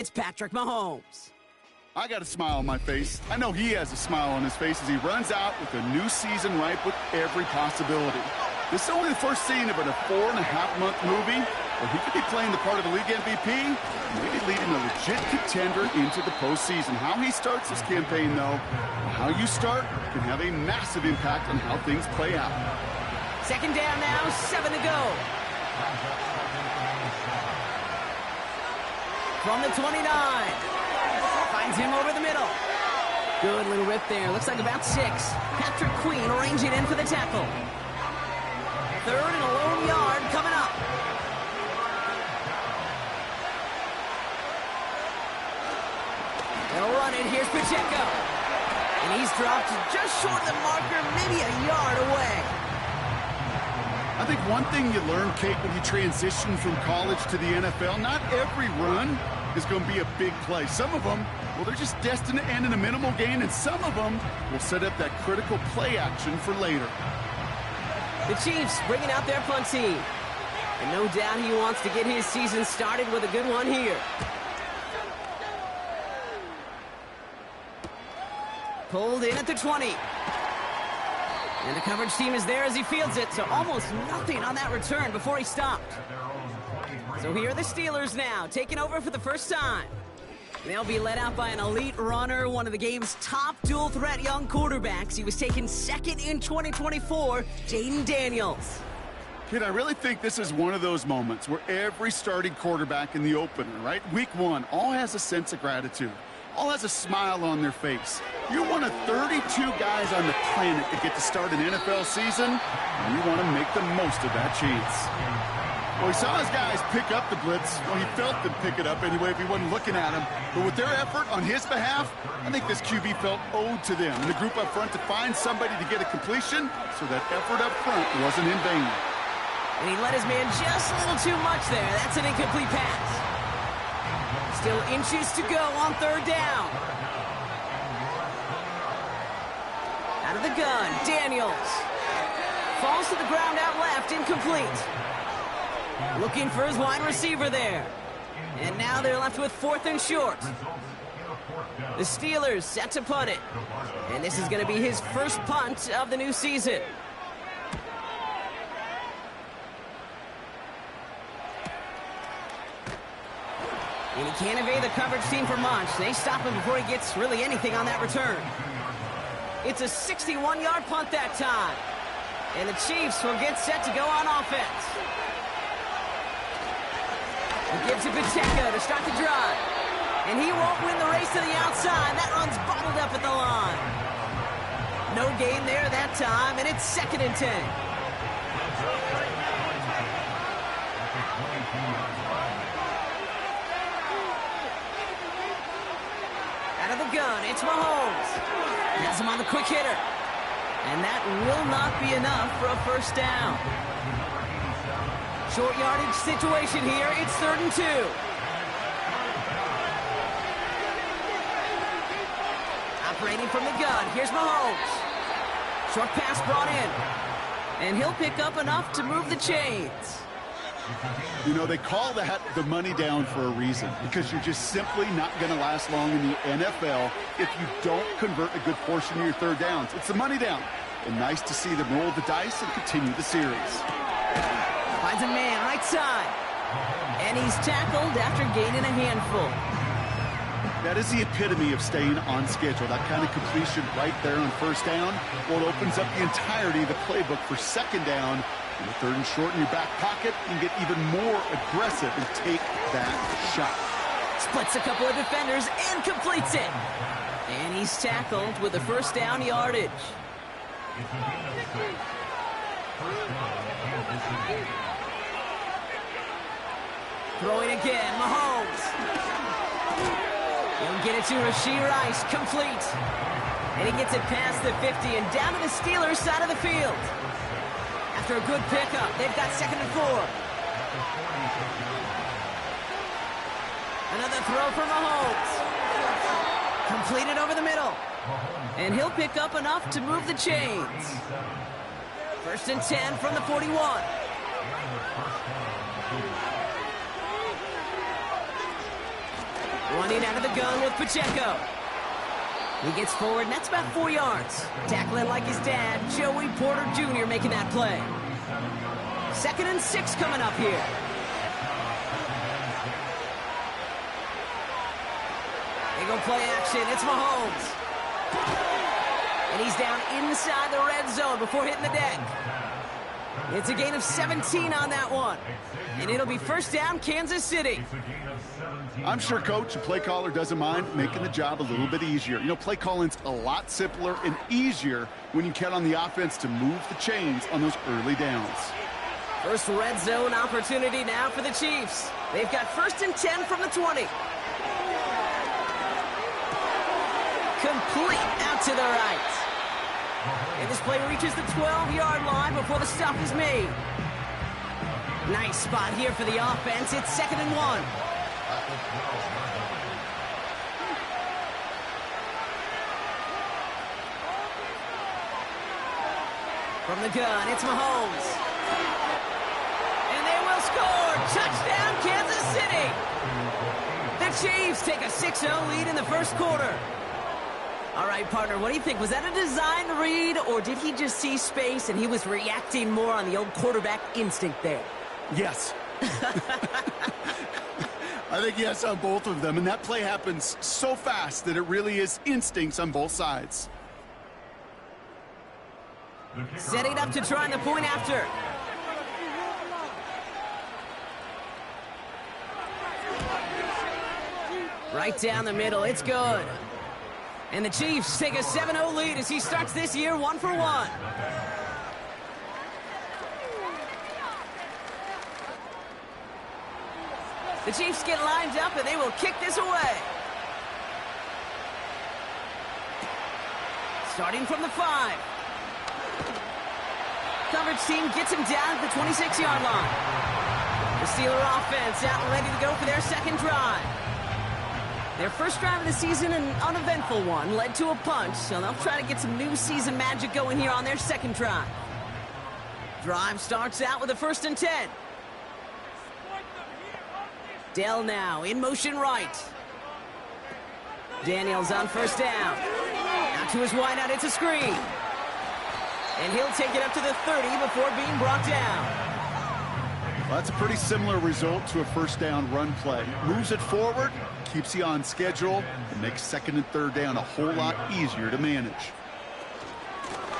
It's Patrick Mahomes. I got a smile on my face. I know he has a smile on his face as he runs out with a new season ripe with every possibility. This is only the first scene of a 4.5-month movie where he could be playing the part of a league MVP, maybe leading a legit contender into the postseason. How he starts this campaign, though, how you start can have a massive impact on how things play out. Second down now, 7 to go. From the 29. Finds him over the middle. Good little rip there. Looks like about 6. Patrick Queen arranging in for the tackle. Third and a lone yard coming up. They'll run it. Here's Pacheco. And he's dropped just short of the marker, maybe a yard away. I think one thing you learn, Kate, when you transition from college to the NFL, not every run is going to be a big play. Some of them, well, they're just destined to end in a minimal gain, and some of them will set up that critical play action for later. The Chiefs bringing out their punt team. And no doubt he wants to get his season started with a good one here. Pulled in at the 20. And the coverage team is there as he fields it, so almost nothing on that return before he stopped. So here are the Steelers now, taking over for the first time. They'll be led out by an elite runner, one of the game's top dual-threat young quarterbacks. He was taken second in 2024, Jayden Daniels. Kid, I really think this is one of those moments where every starting quarterback in the opener, right? Week 1, all has a sense of gratitude. All has a smile on their face. You're one of 32 guys on the planet that get to start an NFL season, and you want to make the most of that chance. Well, he saw his guys pick up the blitz. Well, he felt them pick it up anyway if he wasn't looking at him. But with their effort on his behalf, I think this QB felt owed to them and the group up front to find somebody to get a completion, so that effort up front wasn't in vain. And he let his man just a little too much there. That's an incomplete pass. Still inches to go on third down. Out of the gun, Daniels. Falls to the ground out left, incomplete. Looking for his wide receiver there. And now they're left with 4th and short. The Steelers set to punt it. And this is going to be his first punt of the new season. And he can't evade the coverage team for much. They stop him before he gets really anything on that return. It's a 61-yard punt that time. And the Chiefs will get set to go on offense. He gives it Pacheco to start the drive. And he won't win the race to the outside. That run's bottled up at the line. No gain there that time, and it's 2nd and 10. Out of the gun, it's Mahomes. Has him on the quick hitter. And that will not be enough for a first down. Short yardage situation here. It's 3rd and 2. Operating from the gun. Here's Mahomes. Short pass brought in. And he'll pick up enough to move the chains. You know, they call that the money down for a reason, because you're just simply not going to last long in the NFL if you don't convert a good portion of your third downs. It's the money down. And nice to see them roll the dice and continue the series. Finds a man right side. And he's tackled after gaining a handful. That is the epitome of staying on schedule. That kind of completion right there on first down. Well, it opens up the entirety of the playbook for second down. And the 3rd and short in your back pocket, you can get even more aggressive and take that shot. Splits a couple of defenders and completes it. And he's tackled with the first down yardage. Throwing again, Mahomes. He'll get it to Rashee Rice, complete. And he gets it past the 50 and down to the Steelers' side of the field. After a good pickup, they've got 2nd and 4. Another throw for Mahomes. Completed over the middle. And he'll pick up enough to move the chains. 1st and 10 from the 41. Running out of the gun with Pacheco. He gets forward, and that's about 4 yards. Tackling like his dad, Joey Porter Jr. making that play. 2nd and 6 coming up here. They go play action. It's Mahomes. And he's down inside the red zone before hitting the deck. It's a gain of 17 on that one. And it'll be first down, Kansas City. I'm sure Coach, the play caller, doesn't mind making the job a little bit easier. You know, play calling's a lot simpler and easier when you count on the offense to move the chains on those early downs. First red zone opportunity now for the Chiefs. They've got 1st and 10 from the 20. Complete out to the right. And this play reaches the 12-yard line before the stop is made. Nice spot here for the offense. It's 2nd and 1. From the gun, it's Mahomes. And they will score. Touchdown, Kansas City. The Chiefs take a 6-0 lead in the first quarter. All right, partner, what do you think? Was that a design read, or did he just see space and he was reacting more on the old quarterback instinct there? Yes. I think yes on both of them, and that play happens so fast that it really is instincts on both sides. Setting up to try the point after. Right down the middle, it's good. And the Chiefs take a 7-0 lead as he starts this year 1 for 1. The Chiefs get lined up and they will kick this away. Starting from the 5. Coverage team gets him down at the 26-yard line. The Steeler offense out and ready to go for their second drive. Their first drive of the season, an uneventful one, led to a punch, so they'll try to get some new season magic going here on their second drive. Drive starts out with a 1st and 10. Dell now in motion right. Daniels on first down. Out to his wideout, it's a screen. And he'll take it up to the 30 before being brought down. Well, that's a pretty similar result to a first down run play. Moves it forward, keeps you on schedule, and makes 2nd and 3rd down a whole lot easier to manage.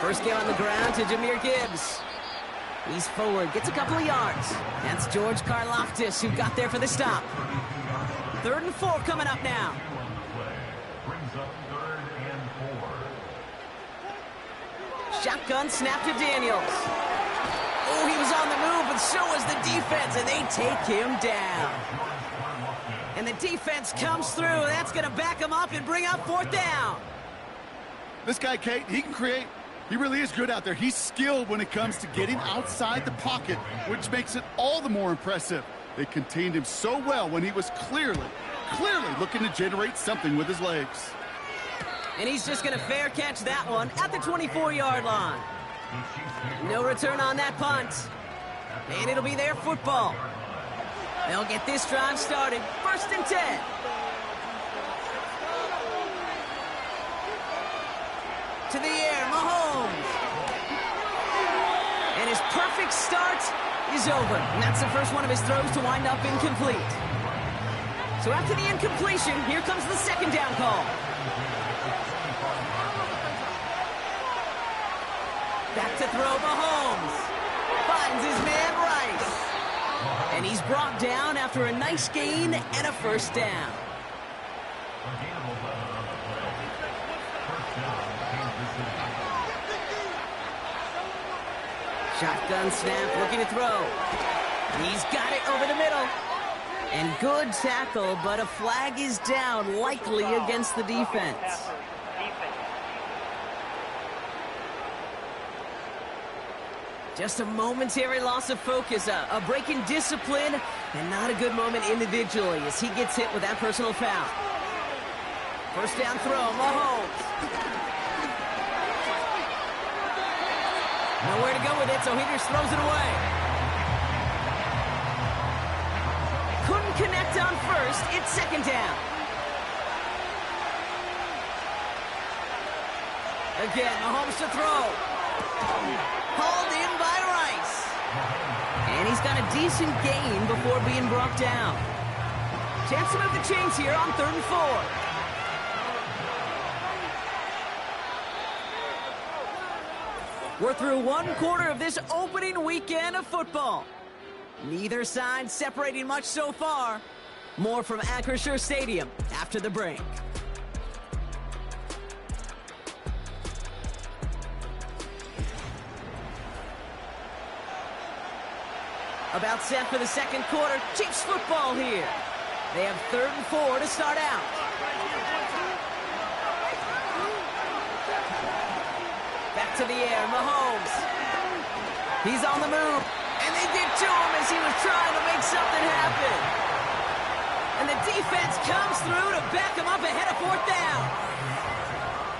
First game on the ground to Jahmyr Gibbs. He's forward, gets a couple of yards. That's George Karlaftis who got there for the stop. 3rd and 4 coming up now. Shotgun snap to Daniels. Oh, he was on the move, but so was the defense, and they take him down. And the defense comes through. That's going to back him up and bring up 4th down. This guy, Kate, he can create. He really is good out there. He's skilled when it comes to getting outside the pocket, which makes it all the more impressive. They contained him so well when he was clearly looking to generate something with his legs. And he's just going to fair catch that one at the 24-yard line. No return on that punt. And it'll be their football. They'll get this drive started. 1st and 10. To the air, Mahomes. And his perfect start is over. And that's the first one of his throws to wind up incomplete. So after the incompletion, here comes the 2nd down call. Back to throw, Mahomes. Finds his man Rice. And he's brought down after a nice gain and a 1st down. Shotgun snap, looking to throw. He's got it over the middle. And good tackle, but a flag is down, likely against the defense. Just a momentary loss of focus, a break in discipline, and not a good moment individually as he gets hit with that personal foul. 1st down throw, Mahomes. Nowhere to go with it, so he just throws it away. Couldn't connect on 1st, it's 2nd down. Again, Mahomes to throw. Hauled in by Rice. And he's got a decent gain before being brought down. Chance to move the chains here on 3rd and 4. We're through one quarter of this opening weekend of football. Neither side separating much so far. More from Acrisure Stadium after the break. About set for the second quarter. Chiefs football here. They have 3rd and 4 to start out. Back to the air, Mahomes. He's on the move. And they get to him as he was trying to make something happen. And the defense comes through to back him up ahead of 4th down.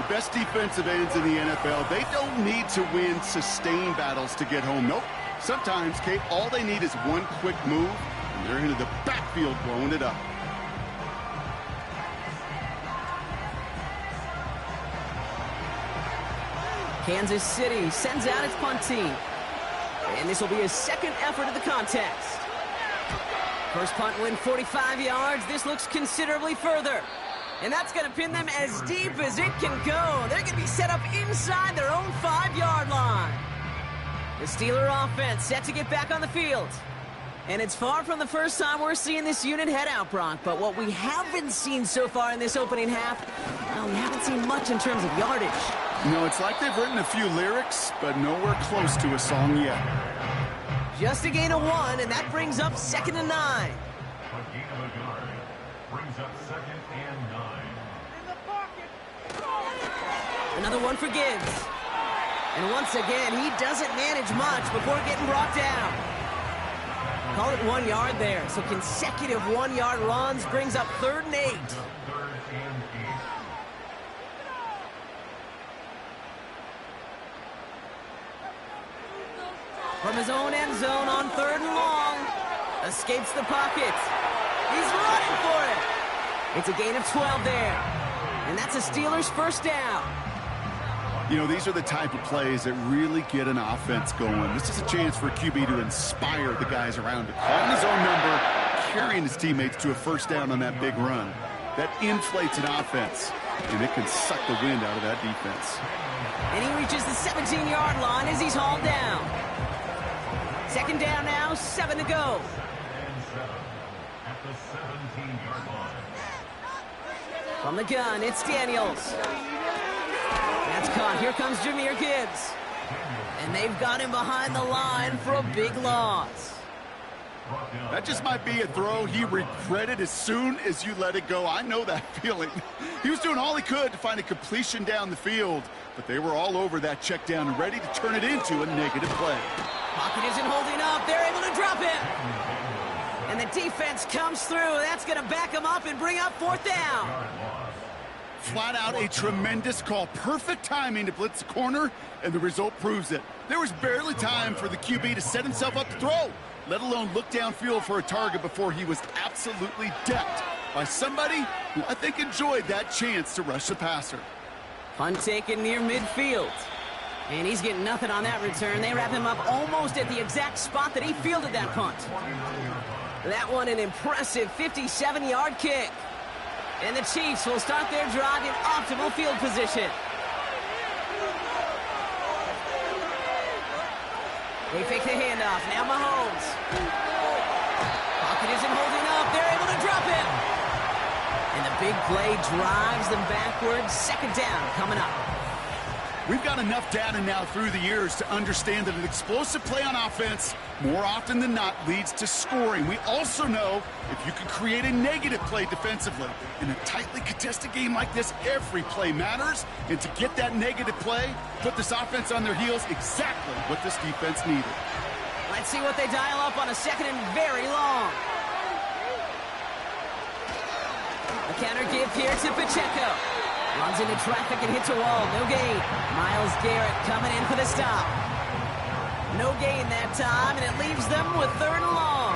The best defensive ends in the NFL, they don't need to win sustained battles to get home. Nope. Sometimes, Kate, all they need is one quick move, and they're into the backfield blowing it up. Kansas City sends out its punt team. And this will be his second effort of the contest. First punt win 45 yards. This looks considerably further. And that's going to pin them as deep as it can go. They're going to be set up inside their own 5-yard line. The Steeler offense set to get back on the field. And it's far from the first time we're seeing this unit head out, Brock. But what we haven't seen so far in this opening half, well, we haven't seen much in terms of yardage. You know, it's like they've written a few lyrics, but nowhere close to a song yet. Just a gain of 1, and that brings up 2nd and 9. A gain of a yard brings up 2nd and 9. Another one for Gibbs. And once again, he doesn't manage much before getting brought down. Call it 1 yard there. So consecutive 1-yard runs brings up 3rd and 8. 3rd and 8. From his own end zone on 3rd and long. Escapes the pocket. He's running for it. It's a gain of 12 there. And that's a Steelers first down. You know, these are the type of plays that really get an offense going. This is a chance for a QB to inspire the guys around him. Calling his own number, carrying his teammates to a first down on that big run. That inflates an offense, and it can suck the wind out of that defense. And he reaches the 17-yard line as he's hauled down. 2nd down now, 7 to go. And 7 at the 17-yard line. From the gun, it's Daniels. That's caught. Here comes Jahmyr Gibbs. And they've got him behind the line for a big loss. That just might be a throw he regretted as soon as you let it go. I know that feeling. He was doing all he could to find a completion down the field, but they were all over that check down and ready to turn it into a negative play. Pocket isn't holding up. They're able to drop him. And the defense comes through. That's going to back him up and bring up 4th down. Flat out a tremendous call. Perfect timing to blitz the corner, and the result proves it. There was barely time for the QB to set himself up to throw, let alone look downfield for a target before he was absolutely decked by somebody who I think enjoyed that chance to rush the passer. Punt taken near midfield. And he's getting nothing on that return. They wrap him up almost at the exact spot that he fielded that punt. That one an impressive 57-yard kick. And the Chiefs will start their drive in optimal field position. They fake the handoff. Now Mahomes. Pocket isn't holding up. They're able to drop him. And the big play drives them backwards. 2nd down coming up. We've got enough data now through the years to understand that an explosive play on offense, more often than not, leads to scoring. We also know if you can create a negative play defensively. In a tightly contested game like this, every play matters. And to get that negative play, put this offense on their heels, exactly what this defense needed. Let's see what they dial up on a 2nd and very long. A counter give here to Pacheco. Runs into traffic and hits a wall. No gain. Myles Garrett coming in for the stop. No gain that time, and it leaves them with 3rd and long.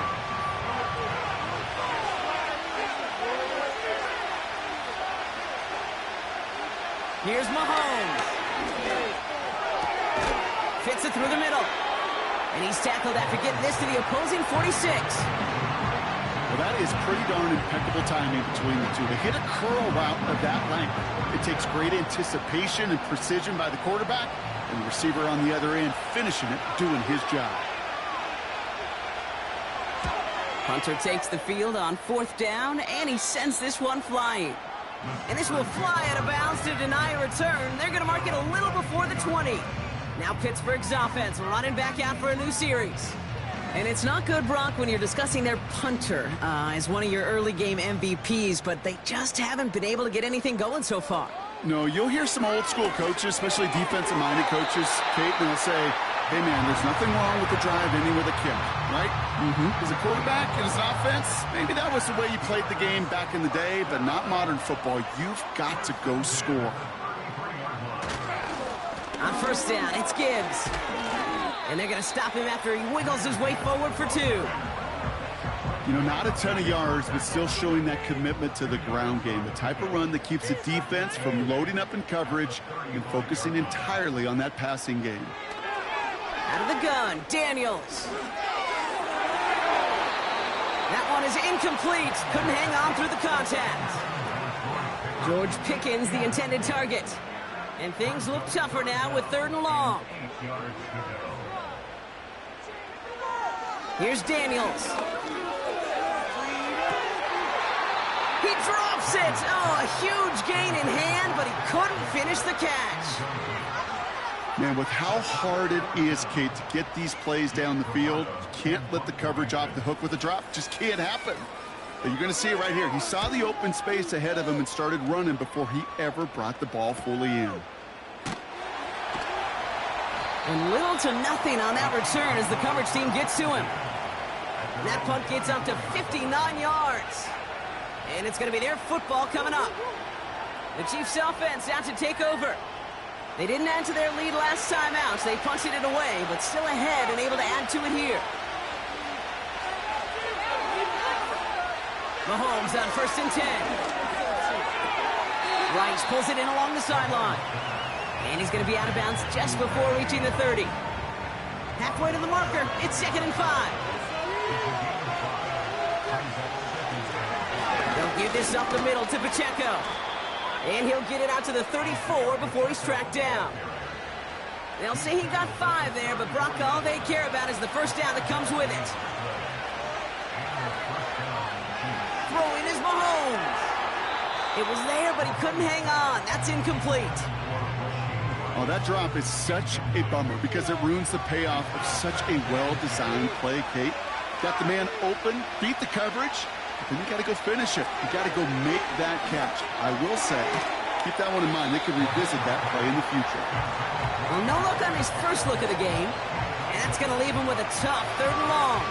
Here's Mahomes. Fits it through the middle. And he's tackled after getting this to the opposing 46. Well, that is pretty darn impeccable timing between the two. To hit a curl route of that length, it takes great anticipation and precision by the quarterback, and the receiver on the other end finishing it, doing his job. Hunter takes the field on 4th down, and he sends this one flying. And this will fly out of bounds to deny a return. They're going to mark it a little before the 20. Now Pittsburgh's offense running back out for a new series. And it's not good, Brock, when you're discussing their punter as one of your early game MVPs, but they just haven't been able to get anything going so far. No, you'll hear some old school coaches, especially defensive-minded coaches, Kate, and they'll say, hey, man, there's nothing wrong with the drive ending with a kick, right? As a quarterback and as an offense, maybe that was the way you played the game back in the day, but not modern football. You've got to go score. On 1st down, it's Gibbs. And they're going to stop him after he wiggles his way forward for 2. You know, not a ton of yards, but still showing that commitment to the ground game. The type of run that keeps the defense from loading up in coverage and focusing entirely on that passing game. Out of the gun, Daniels. That one is incomplete. Couldn't hang on through the contact. George Pickens, the intended target. And things look tougher now with 3rd and long. Here's Daniels. He drops it. Oh, a huge gain in hand, but he couldn't finish the catch. Man, with how hard it is, Kate, to get these plays down the field, you can't let the coverage off the hook with a drop. Just can't happen. And you're going to see it right here. He saw the open space ahead of him and started running before he ever brought the ball fully in. And little to nothing on that return as the coverage team gets to him. And that punt gets up to 59 yards. And it's going to be their football coming up. The Chiefs offense out to take over. They didn't add to their lead last time out, so they punted it away, but still ahead and able to add to it here. Mahomes on 1st and 10. Rice pulls it in along the sideline. And he's going to be out of bounds just before reaching the 30. Halfway to the marker, it's 2nd and 5. They'll give this up the middle to Pacheco. And he'll get it out to the 34 before he's tracked down. They'll say he got 5 there, but Brock, all they care about is the 1st down that comes with it. Throwing is Mahomes. It was there, but he couldn't hang on. That's incomplete. Oh, that drop is such a bummer because it ruins the payoff of such a well-designed play, Kate. Got the man open, beat the coverage, but then you got to go finish it. You got to go make that catch. I will say, keep that one in mind. They could revisit that play in the future. Well, no look on his first look of the game, and that's going to leave him with a tough 3rd and long.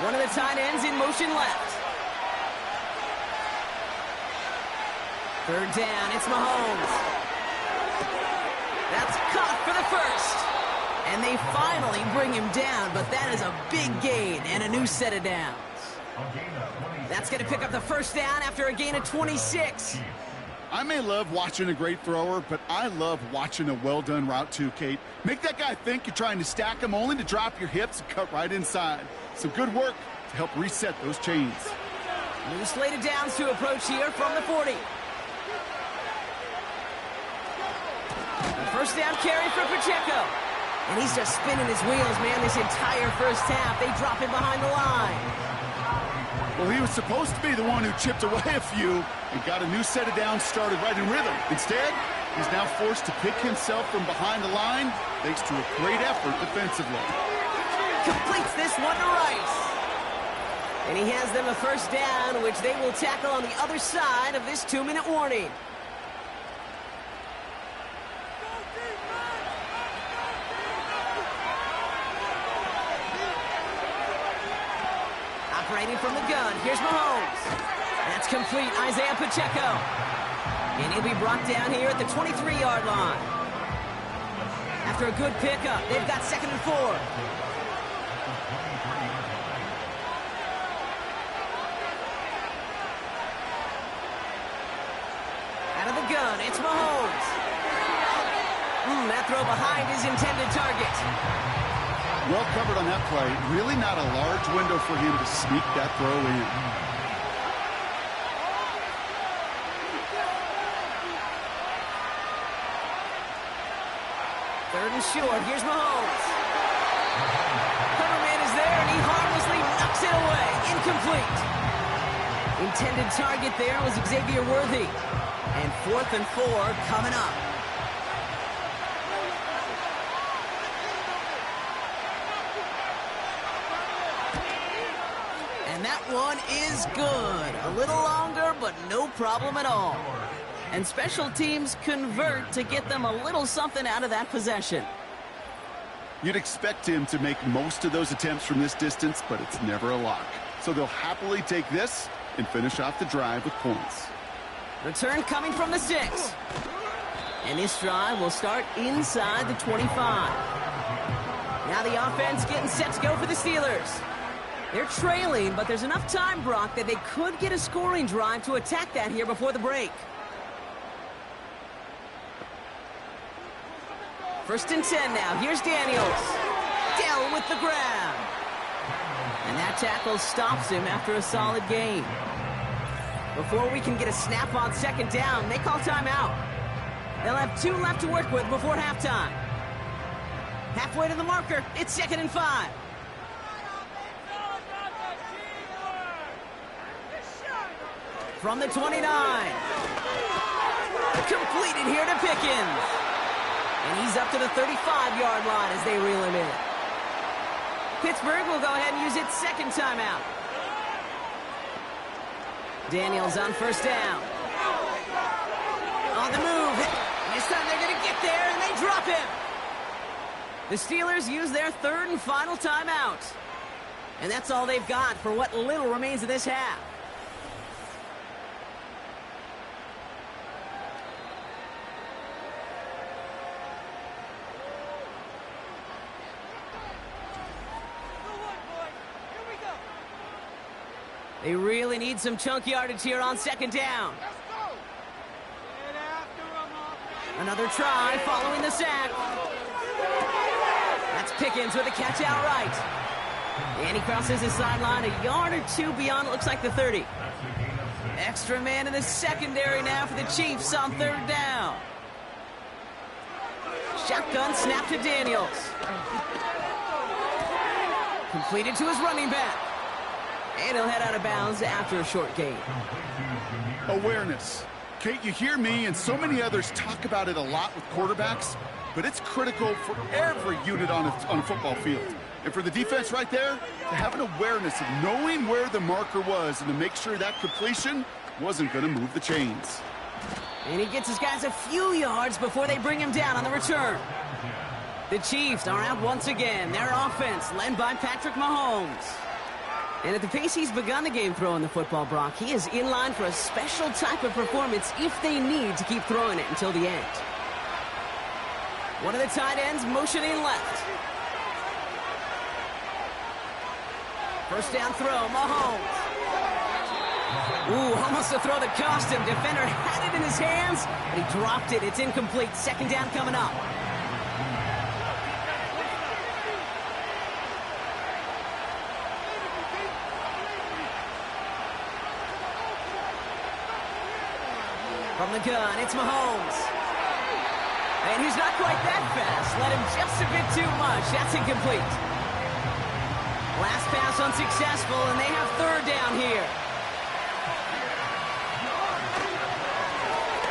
One of the tight ends in motion left. 3rd down, it's Mahomes. That's caught for the 1st. And they finally bring him down, but that is a big gain and a new set of downs. That's going to pick up the 1st down after a gain of 26. I may love watching a great thrower, but I love watching a well-done route too, Kate. Make that guy think you're trying to stack him only to drop your hips and cut right inside. Some good work to help reset those chains. New slate of downs to approach here from the 40. The 1st down carry for Pacheco. And he's just spinning his wheels, man, this entire 1st half. They drop him behind the line. Well, he was supposed to be the one who chipped away a few and got a new set of downs started right in rhythm. Instead, he's now forced to pick himself from behind the line thanks to a great effort defensively. Completes this one to Rice. And he has them a 1st down, which they will tackle on the other side of this 2-minute warning. Operating from the gun, here's Mahomes. That's complete, Isaiah Pacheco. And he'll be brought down here at the 23-yard line. After a good pickup, they've got 2nd and 4. the gun, it's Mahomes. That throw behind his intended target. Well covered on that play. Really not a large window for him to sneak that throw in. Third and short. Here's Mahomes. Cover man is there, and he harmlessly knocks it away. Incomplete. Intended target there was Xavier Worthy. And 4th and 4 coming up. And that one is good. A little longer, but no problem at all. And special teams convert to get them a little something out of that possession. You'd expect him to make most of those attempts from this distance, but it's never a lock. So they'll happily take this and finish off the drive with points. Return coming from the 6. And this drive will start inside the 25. Now the offense getting set to go for the Steelers. They're trailing, but there's enough time, Brock, that they could get a scoring drive to attack that here before the break. 1st and 10 now. Here's Daniels. Dell with the grab. And that tackle stops him after a solid gain. Before we can get a snap on 2nd down, they call timeout. They'll have 2 left to work with before halftime. Halfway to the marker, it's 2nd and 5. From the 29. Completed here to Pickens. And he's up to the 35-yard line as they reel him in. Pittsburgh will go ahead and use its 2nd timeout. Daniels on 1st down. On the move. This time they're going to get there, and they drop him. The Steelers use their 3rd and final timeout. And that's all they've got for what little remains of this half. They really need some chunk yardage here on 2nd down. Another try following the sack. That's Pickens with a catch outright. And he crosses the sideline a yard or 2 beyond, it looks like the 30. Extra man in the secondary now for the Chiefs on 3rd down. Shotgun snap to Daniels. Completed to his running back. And he'll head out of bounds after a short gain. Awareness. Kate, you hear me and so many others talk about it a lot with quarterbacks, but it's critical for every unit on a football field. And for the defense right there, to have an awareness of knowing where the marker was and to make sure that completion wasn't going to move the chains. And he gets his guys a few yards before they bring him down on the return. The Chiefs are out once again. Their offense led by Patrick Mahomes. And at the pace he's begun the game throwing the football, Brock, he is in line for a special type of performance if they need to keep throwing it until the end. One of the tight ends motioning left. 1st down throw, Mahomes. Ooh, almost a throw that cost him. Defender had it in his hands, but he dropped it. It's incomplete. 2nd down coming up. From the gun, it's Mahomes. And he's not quite that fast. Let him just a bit too much. That's incomplete. Last pass unsuccessful, and they have 3rd down here.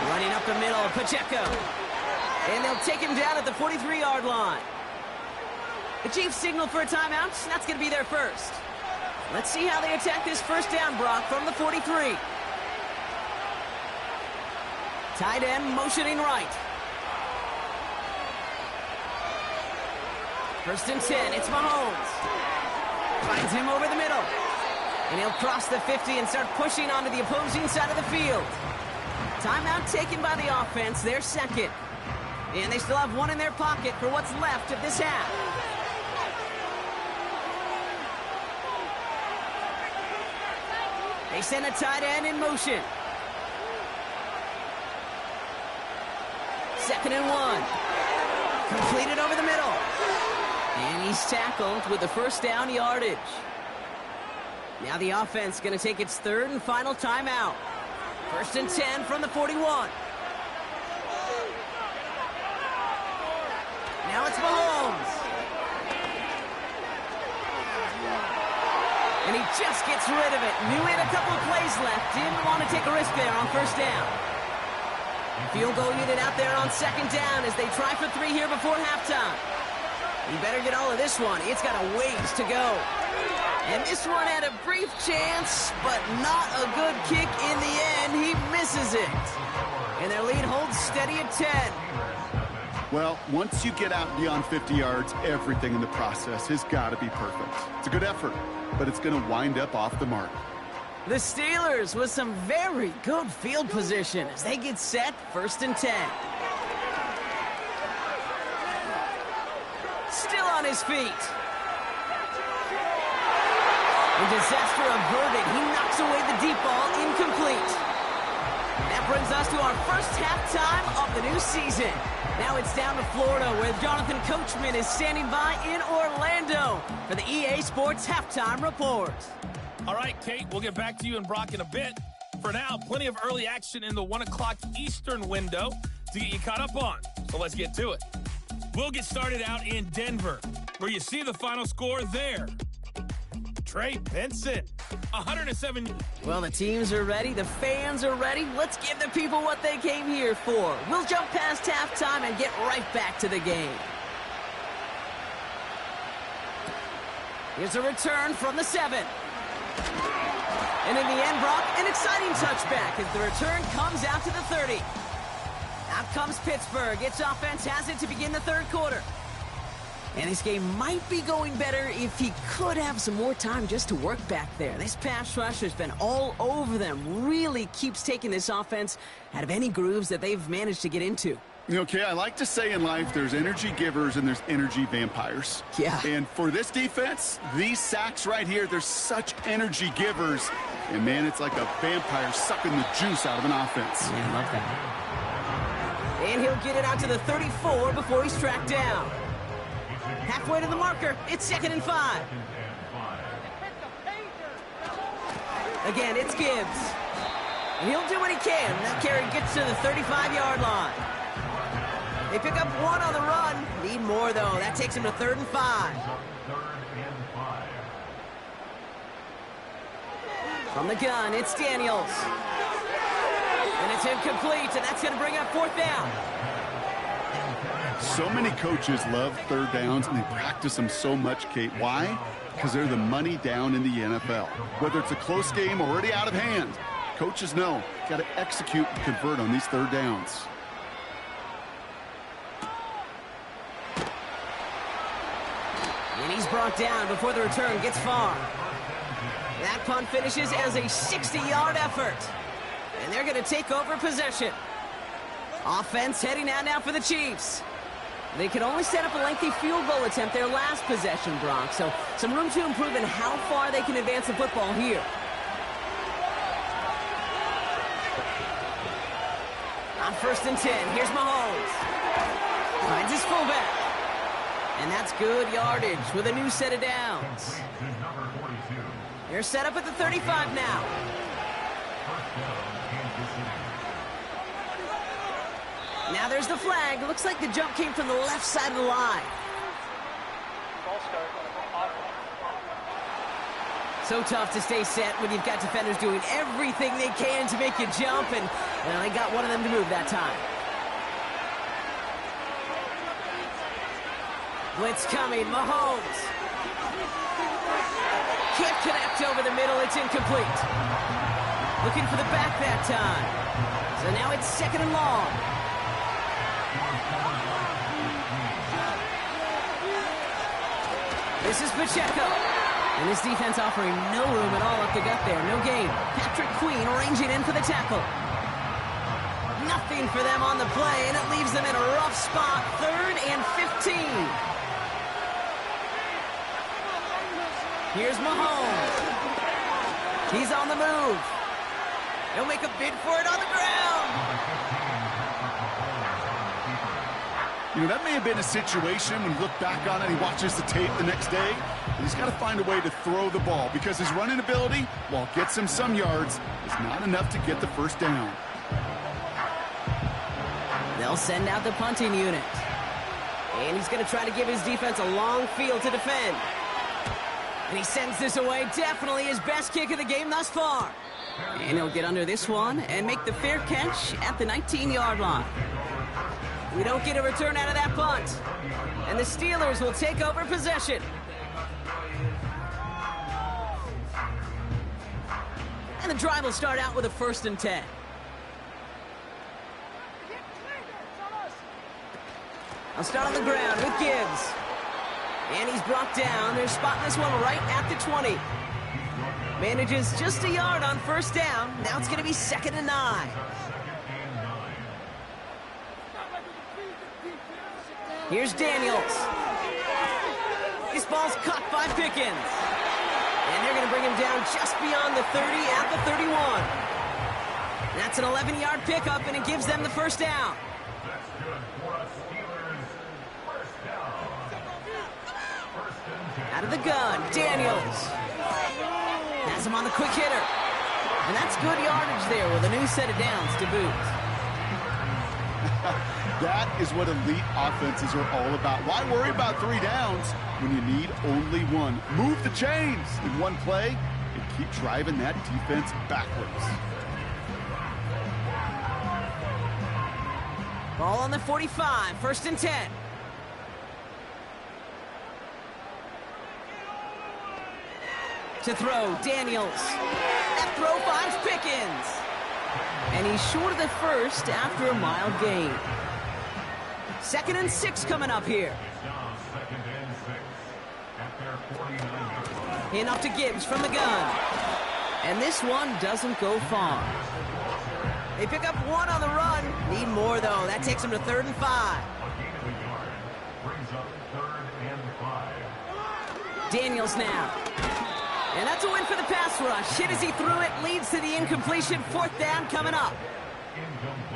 Running up the middle, Pacheco. And they'll take him down at the 43-yard line. The Chiefs signal for a timeout. That's going to be their first. Let's see how they attack this 1st down, Brock, from the 43. Tight end motioning right. 1st and 10, it's Mahomes. Finds him over the middle. And he'll cross the 50 and start pushing onto the opposing side of the field. Timeout taken by the offense, their 2nd. And they still have 1 in their pocket for what's left of this half. They send a tight end in motion. 2nd and 1. Completed over the middle. And he's tackled with the first down yardage. Now the offense going to take its 3rd and final timeout. 1st and 10 from the 41. Now it's Mahomes. And he just gets rid of it. Knew he had a couple of plays left. Didn't want to take a risk there on 1st down. Field goal unit out there on 2nd down as they try for 3 here before halftime. You better get all of this one. It's got a ways to go. And this one had a brief chance, but not a good kick in the end. He misses it. And their lead holds steady at 10. Well, once you get out beyond 50 yards, everything in the process has got to be perfect. It's a good effort, but it's going to wind up off the mark. The Steelers with some very good field position as they get set 1st and 10. Still on his feet. And disaster averted. He knocks away the deep ball, incomplete. That brings us to our first halftime of the new season. Now it's down to Florida, where Jonathan Coachman is standing by in Orlando for the EA Sports Halftime Report. All right, Kate, we'll get back to you and Brock in a bit. For now, plenty of early action in the 1 o'clock Eastern window to get you caught up on. So let's get to it. We'll get started out in Denver, where you see the final score there. Trey Benson, 107. Well, the teams are ready. The fans are ready. Let's give the people what they came here for. We'll jump past halftime and get right back to the game. Here's a return from the 7. And in the end, Brock, an exciting touchback as the return comes out to the 30. Out comes Pittsburgh. Its offense has it to begin the 3rd quarter. And this game might be going better if he could have some more time just to work back there. This pass rush has been all over them. Really keeps taking this offense out of any grooves that they've managed to get into. Okay, I like to say in life there's energy givers and there's energy vampires. Yeah. And for this defense, these sacks right here, they're such energy givers. And, man, it's like a vampire sucking the juice out of an offense. Yeah, I love that. And he'll get it out to the 34 before he's tracked down. Halfway to the marker, it's 2nd and 5. Again, it's Gibbs. And he'll do what he can. That carry gets to the 35-yard line. They pick up 1 on the run. Need more, though. That takes him to 3rd and 5. From the gun, it's Daniels. And it's incomplete, and that's going to bring up 4th down. So many coaches love 3rd downs, and they practice them so much, Kate. Why? Because they're the money down in the NFL. Whether it's a close game already out of hand, coaches know got to execute and convert on these 3rd downs. And he's brought down before the return gets far. That punt finishes as a 60-yard effort. And they're going to take over possession. Offense heading out now for the Chiefs. They could only set up a lengthy field goal attempt their last possession, Brock. So some room to improve in how far they can advance the football here. On 1st and 10, here's Mahomes. Finds his fullback. And that's good yardage with a new set of downs. They're set up at the 35 now. Now there's the flag. Looks like the jump came from the left side of the line. So tough to stay set when you've got defenders doing everything they can to make you jump, and well, they got one of them to move that time. Blitz coming, Mahomes. Can't connect over the middle, it's incomplete. Looking for the back that time. So now it's 2nd and long. This is Pacheco. And this defense offering no room at all up the gut there. No gain. Patrick Queen arranging in for the tackle. Nothing for them on the play, and it leaves them in a rough spot. 3rd and 15. Here's Mahomes. He's on the move. He'll make a bid for it on the ground. You know, that may have been a situation when you look back on it, he watches the tape the next day. He's got to find a way to throw the ball because his running ability, while it gets him some yards, is not enough to get the first down. They'll send out the punting unit. And he's going to try to give his defense a long field to defend. And he sends this away. Definitely his best kick of the game thus far. And he'll get under this one and make the fair catch at the 19-yard line. We don't get a return out of that punt. And the Steelers will take over possession. And the drive will start out with a 1st and 10. I'll start on the ground with Gibbs. And he's brought down. They're spotting this one right at the 20. Manages just a yard on 1st down. Now it's going to be 2nd and 9. Here's Daniels. This ball's caught by Pickens. And they're going to bring him down just beyond the 30 at the 31. That's an 11-yard pickup, and it gives them the 1st down. Out of the gun, Daniels. Has him on the quick hitter. And that's good yardage there with a new set of downs to boot. That is what elite offenses are all about. Why worry about 3 downs when you need only one? Move the chains in one play and keep driving that defense backwards. Ball on the 45, 1st and 10. To throw, Daniels. That throw finds Pickens. And he's short of the 1st after a mild gain. 2nd and 6 coming up here. In up to Gibbs from the gun. And this one doesn't go far. They pick up 1 on the run. Need more, though. That takes them to 3rd and 5. Daniels now. And that's a win for the pass rush. Hit as he threw it, leads to the incompletion. 4th down coming up.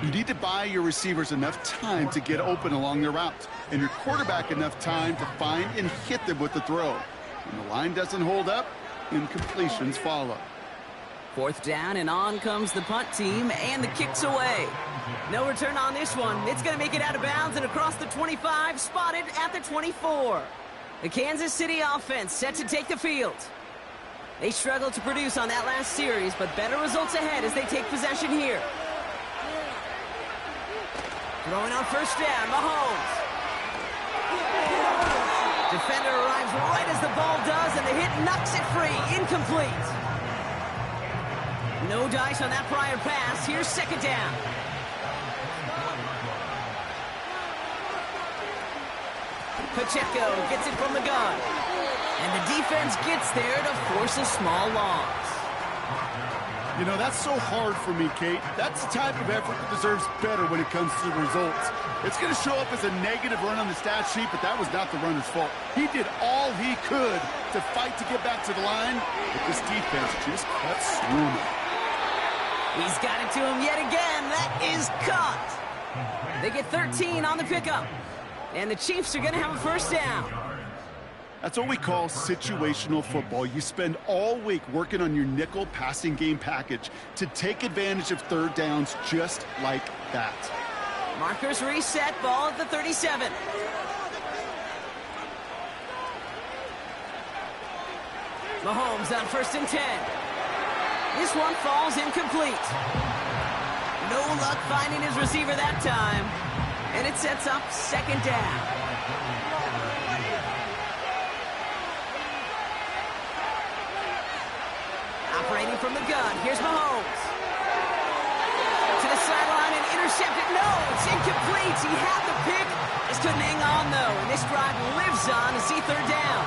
You need to buy your receivers enough time to get open along their routes, and your quarterback enough time to find and hit them with the throw. When the line doesn't hold up, incompletions follow. 4th down, and on comes the punt team, and the kick's away. No return on this one. It's going to make it out of bounds and across the 25, spotted at the 24. The Kansas City offense set to take the field. They struggled to produce on that last series, but better results ahead as they take possession here. Throwing on 1st down, Mahomes. Defender arrives right as the ball does, and the hit knocks it free. Incomplete. No dice on that prior pass. Here's 2nd down. Pacheco gets it from the gun. And the defense gets there to force a small loss. You know, that's so hard for me, Kate. That's the type of effort that deserves better when it comes to the results. It's going to show up as a negative run on the stat sheet, but that was not the runner's fault. He did all he could to fight to get back to the line, but this defense just kept swarming. He's got it to him yet again. That is caught. They get 13 on the pickup. And the Chiefs are going to have a 1st down. That's what we call situational football. You spend all week working on your nickel passing game package to take advantage of 3rd downs just like that. Markers reset, ball at the 37. Mahomes on 1st and 10. This one falls incomplete. No luck finding his receiver that time. And it sets up 2nd down. Operating from the gun, here's Mahomes. To the sideline and intercepted. No, it's incomplete. He had the pick. Just couldn't hang on, though. And this drive lives on to see 3rd down.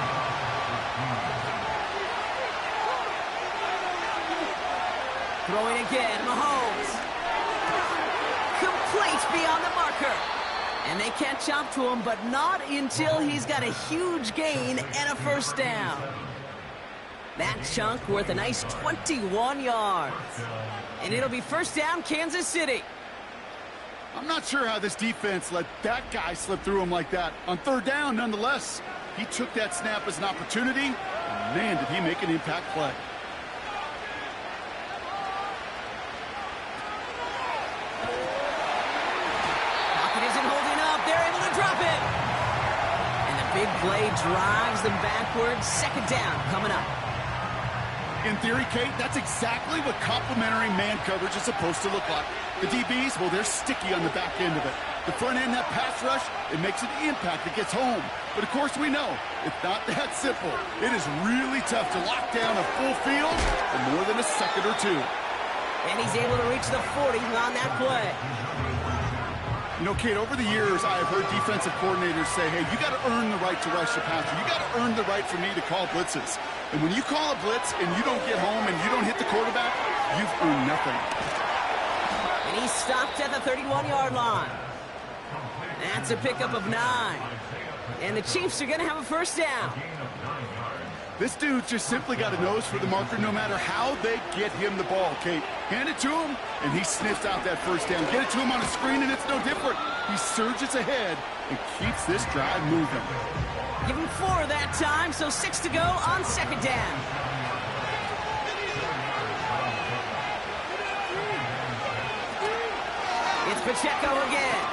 Throwing again, Mahomes. Complete beyond the marker. And they catch up to him, but not until he's got a huge gain and a 1st down. That chunk worth a nice 21 yards. And it'll be 1st down, Kansas City. I'm not sure how this defense let that guy slip through him like that. On third down, nonetheless, he took that snap as an opportunity, and man, did he make an impact play. Pocket isn't holding up. They're able to drop it. And the big play drives them backwards. Second down coming up. In theory, Kate, that's exactly what complementary man coverage is supposed to look like. The DBs, well, they're sticky on the back end of it. The front end, that pass rush, it makes an impact that gets home. But of course we know, it's not that simple. It is really tough to lock down a full field for more than a second or two. And he's able to reach the 40 on that play. You know, Kate, over the years, I have heard defensive coordinators say, hey, you got to earn the right to rush the passer. You got to earn the right for me to call blitzes. And when you call a blitz and you don't get home and you don't hit the quarterback, you've earned nothing. And he's stopped at the 31-yard line. That's a pickup of 9. And the Chiefs are going to have a first down. This dude just simply got a nose for the marker no matter how they get him the ball, Kate. Hand it to him, and he sniffs out that first down. Get it to him on a screen, and it's no different. He surges ahead and keeps this drive moving. Give him 4 that time, so 6 to go on second down. It's Pacheco again.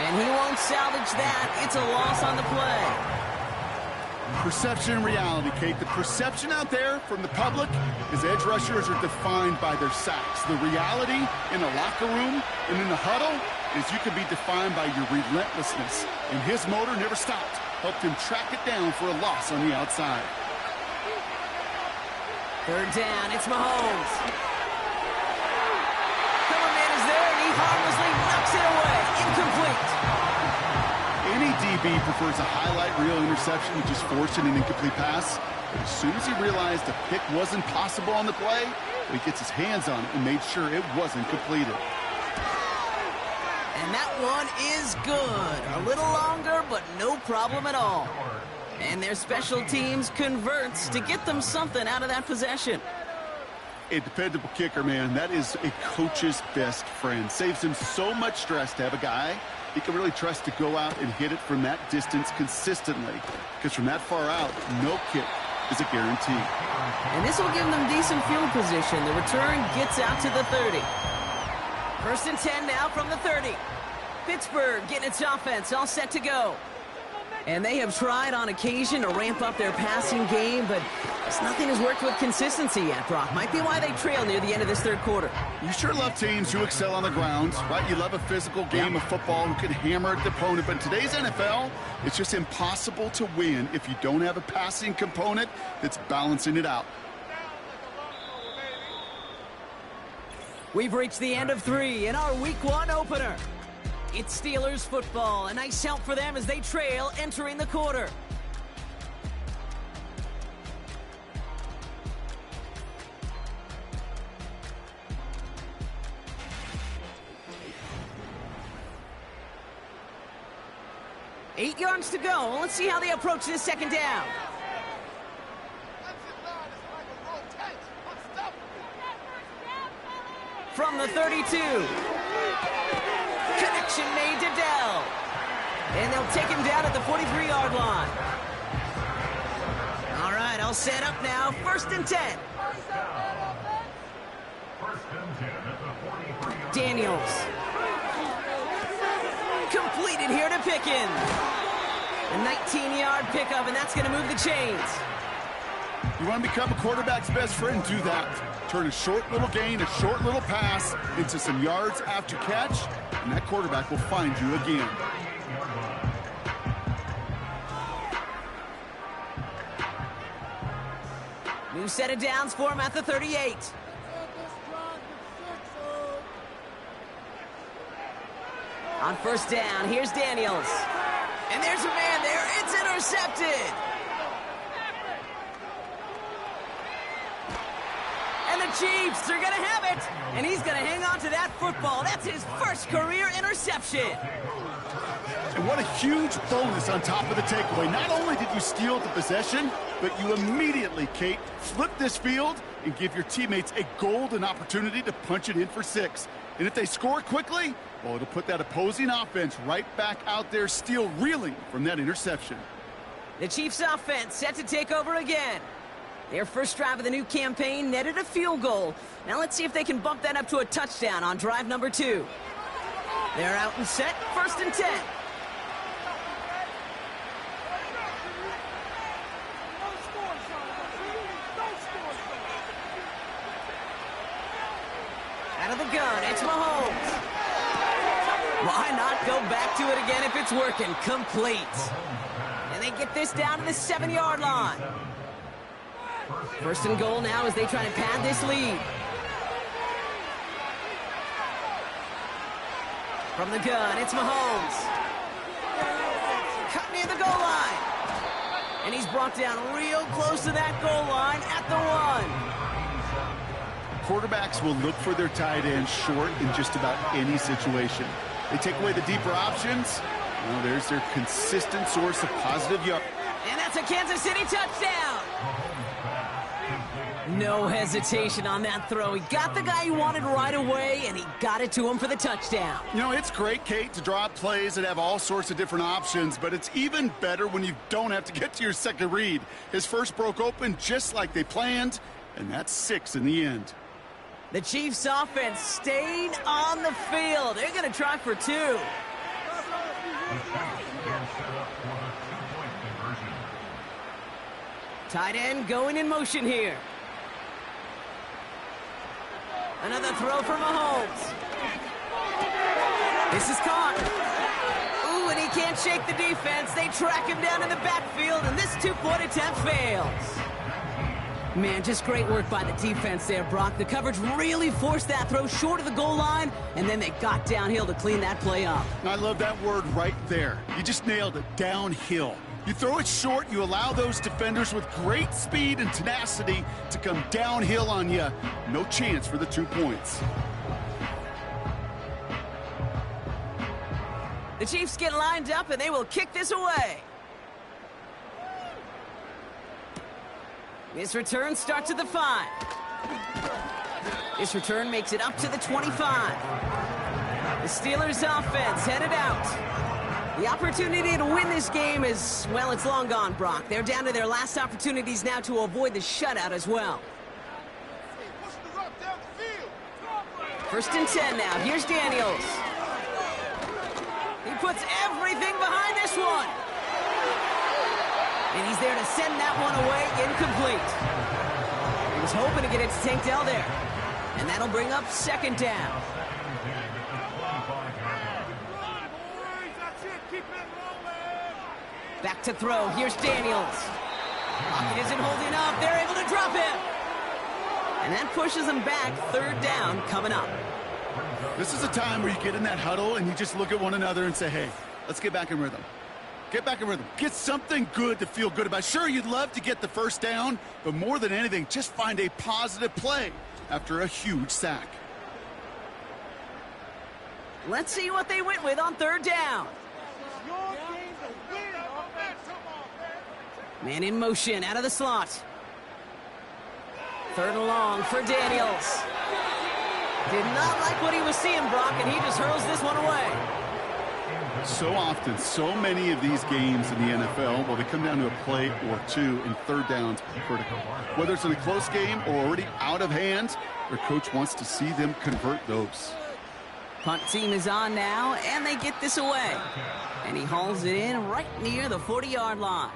And he won't salvage that. It's a loss on the play. Perception and reality, Kate. The perception out there from the public is edge rushers are defined by their sacks. The reality in a locker room and in the huddle is you can be defined by your relentlessness. And his motor never stopped. Helped him track it down for a loss on the outside. Third down, it's Mahomes. Coverman is there, and he harmlessly knocks it away. Incomplete. Any DB prefers a highlight reel interception, which is forcing an incomplete pass. But as soon as he realized a pick wasn't possible on the play, he gets his hands on it and made sure it wasn't completed. And that one is good. A little longer, but no problem at all. And their special teams converts to get them something out of that possession. A dependable kicker, man. That is a coach's best friend. Saves him so much stress to have a guy he can really trust to go out and hit it from that distance consistently. Because from that far out, no kick is a guarantee. And this will give them decent field position. The return gets out to the 30. First and 10 now from the 30. Pittsburgh getting its offense all set to go. And they have tried on occasion to ramp up their passing game, but nothing has worked with consistency yet, Brock. Might be why they trail near the end of this third quarter. You sure love teams who excel on the ground, right? You love a physical game of football who can hammer at the opponent. But in today's NFL, it's just impossible to win if you don't have a passing component that's balancing it out. We've reached the end of 3 in our Week 1 opener. It's Steelers football. A nice help for them as they trail entering the quarter. Eight yards to go. Let's see how they approach this second down. From the 32. Connection made to Dell. And they'll take him down at the 43-yard line. All right, all set up now. First and 10. Daniels. Completed here to Pickens. A 19-yard pickup, and that's going to move the chains. You want to become a quarterback's best friend? Do that. Turn a short little gain, a short little pass into some yards after catch, and that quarterback will find you again. New set of downs for him at the 38. On first down, here's Daniels. And there's a man there. It's intercepted. And the Chiefs are going to have it. And he's going to hang on to that football. That's his first career interception. And what a huge bonus on top of the takeaway. Not only did you steal the possession, but you immediately, Kate, flipped this field and give your teammates a golden opportunity to punch it in for 6. And if they score quickly, well, it'll put that opposing offense right back out there, still reeling from that interception. The Chiefs offense set to take over again. Their first drive of the new campaign netted a field goal. Now let's see if they can bump that up to a touchdown on drive number 2. They're out and set, 1st and 10. Out of the gun, it's Mahomes. Why not go back to it again if it's working? Complete. And they get this down to the 7-yard line. 1st and goal now as they try to pad this lead. From the gun, it's Mahomes. Cut near the goal line. And he's brought down real close to that goal line at the 1. Quarterbacks will look for their tight end short in just about any situation. They take away the deeper options. Well, there's their consistent source of positive yards. And that's a Kansas City touchdown. No hesitation on that throw. He got the guy he wanted right away, and he got it to him for the touchdown. You know, it's great, Kate, to draw up plays that have all sorts of different options, but it's even better when you don't have to get to your second read. His first broke open just like they planned, and that's 6 in the end. The Chiefs offense staying on the field. They're going to try for 2. Tight end going in motion here. Another throw for Mahomes. This is caught. Ooh, and he can't shake the defense. They track him down in the backfield, and this 2-point attempt fails. Man, just great work by the defense there, Brock. The coverage really forced that throw short of the goal line, and then they got downhill to clean that play up. I love that word right there. You just nailed it, downhill. You throw it short, you allow those defenders with great speed and tenacity to come downhill on you. No chance for the 2 points. The Chiefs get lined up, and they will kick this away. This return starts at the 5. This return makes it up to the 25. The Steelers offense headed out. The opportunity to win this game is, well, it's long gone, Brock. They're down to their last opportunities now to avoid the shutout as well. 1st and 10 now. Here's Daniels. He puts everything behind this one. And he's there to send that one away, incomplete. He was hoping to get it to Tank Dell there. And that'll bring up 2nd down. Back to throw. Here's Daniels. Pocket isn't holding up. They're able to drop him. And that pushes them back. 3rd down coming up. This is a time where you get in that huddle and you just look at one another and say, hey, let's get back in rhythm. Get back in rhythm. Get something good to feel good about. Sure, you'd love to get the 1st down, but more than anything, just find a positive play after a huge sack. Let's see what they went with on 3rd down. Man in motion, out of the slot. 3rd and long for Daniels. Did not like what he was seeing, Brock, and he just hurls this one away. So often, so many of these games in the NFL, well, they come down to a play or 2, and 3rd downs are critical. Whether it's in a close game or already out of hand, their coach wants to see them convert those. Punt team is on now, and they get this away. And he hauls it in right near the 40-yard line.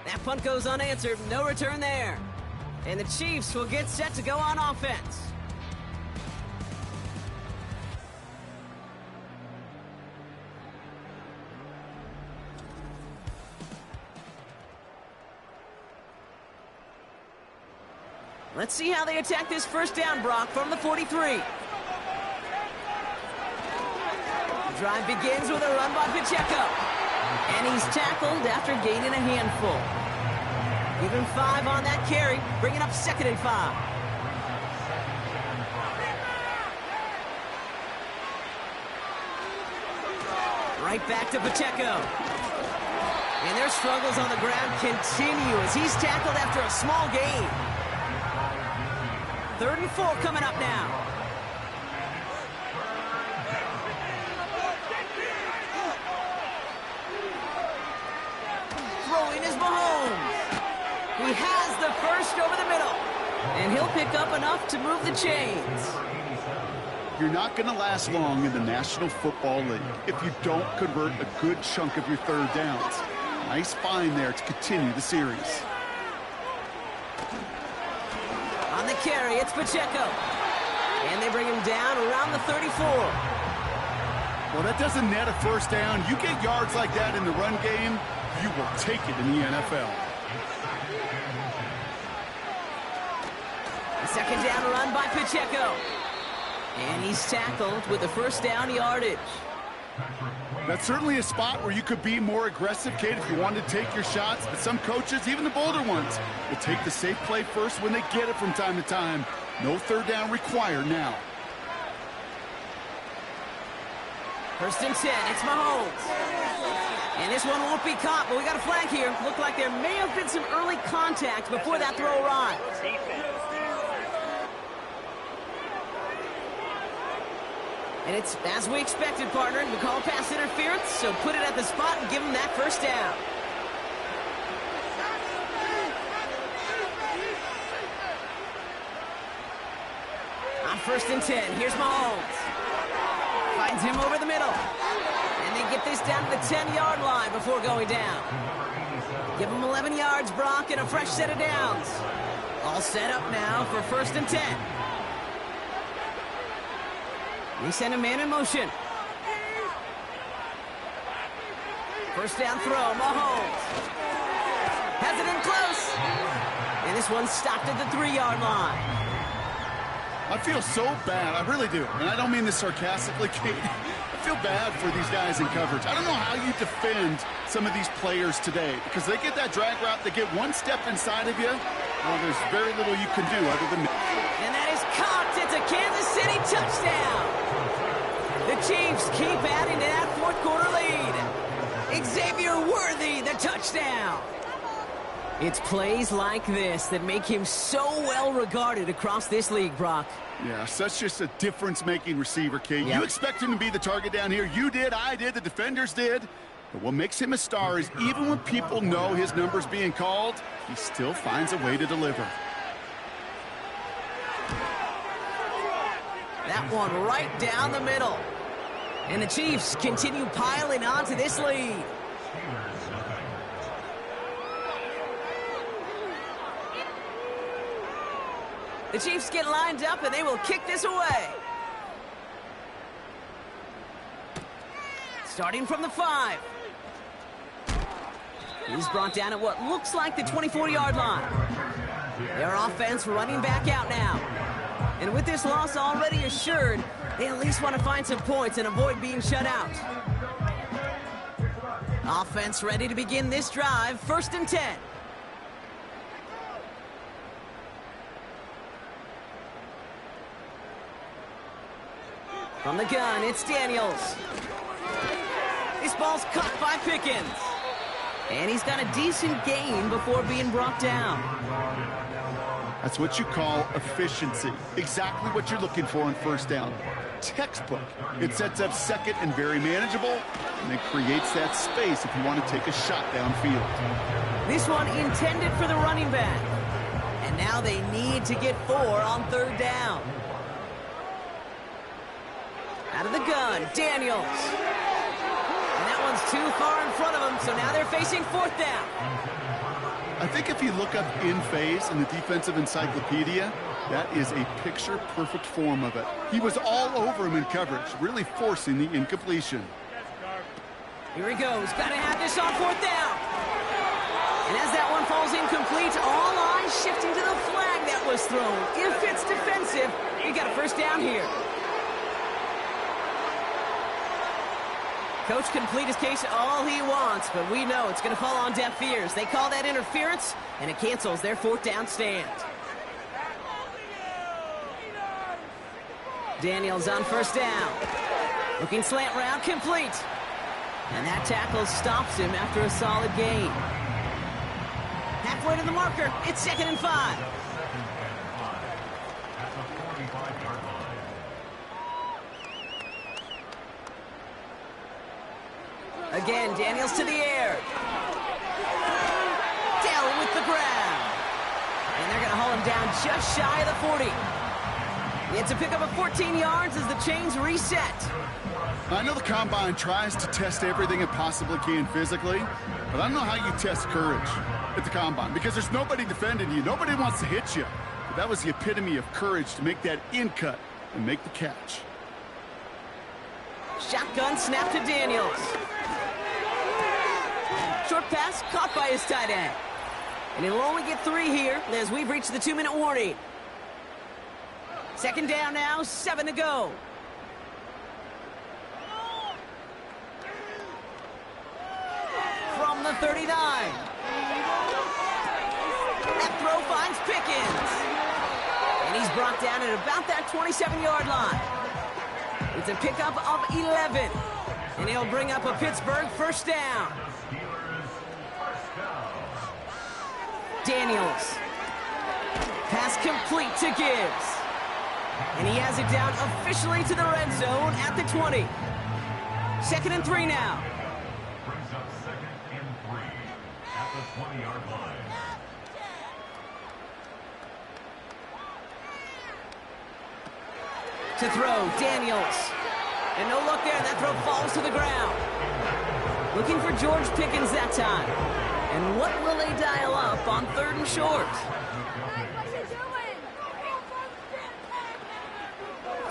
That punt goes unanswered, no return there. And the Chiefs will get set to go on offense. Let's see how they attack this 1st down, Brock, from the 43. The drive begins with a run by Pacheco. And he's tackled after gaining a handful. Give him 5 on that carry, bringing up 2nd and 5. Right back to Pacheco. And their struggles on the ground continue as he's tackled after a small gain. 3rd and 4 coming up now. Throwing is Mahomes. He has the first over the middle. And he'll pick up enough to move the chains. You're not going to last long in the National Football League if you don't convert a good chunk of your 3rd downs. Nice find there to continue the series. On the carry, it's Pacheco. And they bring him down around the 34. Well, that doesn't net a first down. You get yards like that in the run game, you will take it in the NFL. A 2nd down run by Pacheco. And he's tackled with the first down yardage. That's certainly a spot where you could be more aggressive, Kate, if you wanted to take your shots. But some coaches, even the bolder ones, will take the safe play first when they get it from time to time. No 3rd down required now. 1st and 10, it's Mahomes. And this one won't be caught, but we got a flag here. Looked like there may have been some early contact before that throw arrived. And it's as we expected, partner. We call pass interference, so put it at the spot and give him that first down. On 1st and 10, here's Mahomes. Finds him over the middle. And they get this down to the 10-yard line before going down. Give him 11 yards, Brock, and a fresh set of downs. All set up now for 1st and 10. They send a man in motion. First down throw, Mahomes. Has it in close. And this one's stopped at the 3-yard line. I feel so bad. I really do. And I don't mean this sarcastically, Kate. I feel bad for these guys in coverage. I don't know how you defend some of these players today because they get that drag route, they get one step inside of you. Well, there's very little you can do other than that. And that is caught. It's a Kansas City touchdown. The Chiefs keep adding to that 4th quarter lead. Xavier Worthy, the touchdown. It's plays like this that make him so well regarded across this league, Brock. Yeah, such just a difference-making receiver, Kate. Yep. You expect him to be the target down here. You did, I did, the defenders did. But what makes him a star is even when people know his number's being called, he still finds a way to deliver. That one right down the middle. And the Chiefs continue piling on to this lead. The Chiefs get lined up and they will kick this away. Starting from the 5. He's brought down at what looks like the 24-yard line. Their offense running back out now. And with this loss already assured, they at least want to find some points and avoid being shut out. Offense ready to begin this drive. 1st and 10. From the gun, it's Daniels. This ball's caught by Pickens. And he's got a decent gain before being brought down. That's what you call efficiency. Exactly what you're looking for on 1st down. Textbook. It sets up 2nd and very manageable, and it creates that space if you want to take a shot downfield. This one intended for the running back. And now they need to get 4 on 3rd down. Out of the gun, Daniels. And that one's too far in front of them, so now they're facing 4th down. I think if you look up in phase in the defensive encyclopedia, that is a picture-perfect form of it. He was all over him in coverage, really forcing the incompletion. Here he goes. Got to have this on 4th down. And as that one falls incomplete, all eyes shifting to the flag that was thrown. If it's defensive, you got a 1st down here. Coach can plead his case all he wants, but we know it's going to fall on deaf ears. They call that interference, and it cancels their 4th down stand. Daniels on 1st down. Looking slant route, complete. And that tackle stops him after a solid gain. Halfway to the marker, it's 2nd and 5. Again, Daniels to the air. Dell with the grab. And they're going to haul him down just shy of the 40. It's a pickup of 14 yards as the chains reset. I know the Combine tries to test everything it possibly can physically, but I don't know how you test courage at the Combine because there's nobody defending you. Nobody wants to hit you. But that was the epitome of courage to make that in cut and make the catch. Shotgun snap to Daniels. Short pass caught by his tight end. And he'll only get 3 here as we've reached the 2-minute warning. Second down now, 7 to go. From the 39. That throw finds Pickens. And he's brought down at about that 27-yard line. It's a pickup of 11. And he'll bring up a Pittsburgh first down. Daniels. Pass complete to Gibbs. And he has it down officially to the red zone at the 20. 2nd and 3 now. Brings up 2nd and 3 at the 20-yard line. To throw, Daniels. And no luck there. That throw falls to the ground. Looking for George Pickens that time. And what will they dial up on 3rd and short?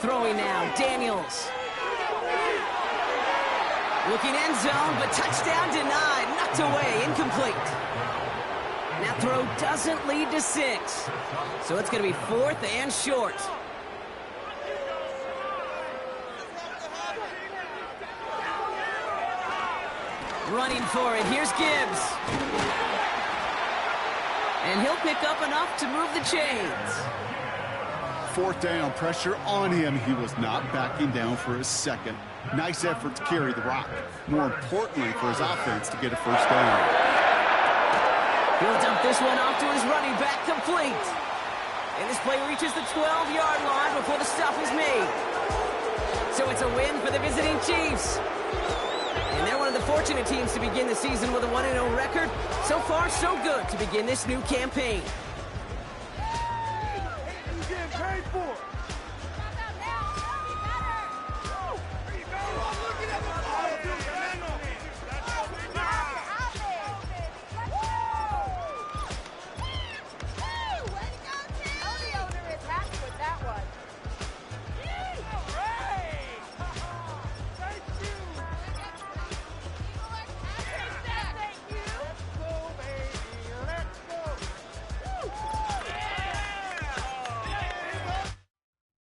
Throwing now, Daniels. Looking end zone, but touchdown denied. Knocked away, incomplete. And that throw doesn't lead to 6. So it's going to be 4th and short. Running for it, here's Gibbs. And he'll pick up enough to move the chains. 4th down, pressure on him. He was not backing down for a second. Nice effort to carry the rock. More importantly for his offense to get a first down. He'll dump this one off to his running back, complete. And this play reaches the 12-yard line before the stop is made. So it's a win for the visiting Chiefs. And they're one of the fortunate teams to begin the season with a 1-0 record. So far, so good to begin this new campaign. Getting paid for.